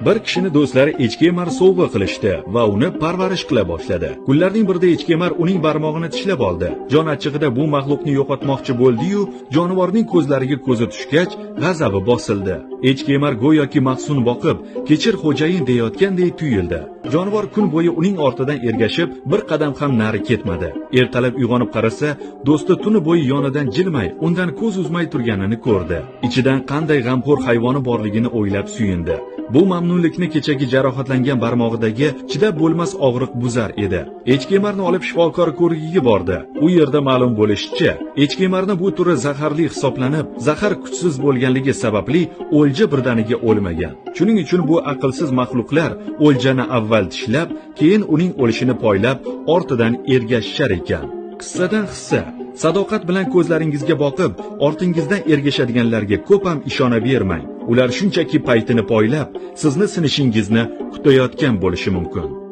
Bir kishini do'stlari echki emar sovg'a qilishdi va uni parvarish qila boshladi. Kunlarning birida echki emar uning barmog'ini tishlab oldi. Jon achchig'ida bu maxluqni yo'qotmoqchi bo'ldi-yu, jonivorning ko'zlariga ko'zi tushgach, g'azabi bosildi. Echki emar go'yoki mahzun boqib, "Kechir xo'jayin" deyotgandek tuyuldi. Jonivor kun bo'yi uning ortidan ergashib, bir qadam ham nari ketmadi. Ertalab uyg'onib qarasa, do'sti tuni bo'yi yonidan jilmay, undan ko'z uzmay turganini ko'rdi. Ichidan qanday g'amxo'r hayvoni borligini o'ylab suyundi. Bu mamnunlikni kechagi jarohatlangan barmog'idagi chidab bo'lmas og'riq buzar edi. Echki emarni olib shifokor ko'rigiga bordi. U yerda ma'lum bo'lishicha, echki emarni bu turi zaharli hisoblanib, zahar kuchsiz bo'lganligi sababli o'lja birdaniga o'lmagan. Shuning uchun bu aqlsiz maxluqlar o'ljani avval tishlab, keyin uning o'lishini poylab, ortidan ergashishar ekan. Qissadan hissa. Sadoqat bilan ko'zlaringizga boqib, ortingizdan ergashadiganlarga ko'p ham ishonavermang. Ular shunchaki paytini poylab, sizni sinishingizni kutayotgan bo'lishi mumkin.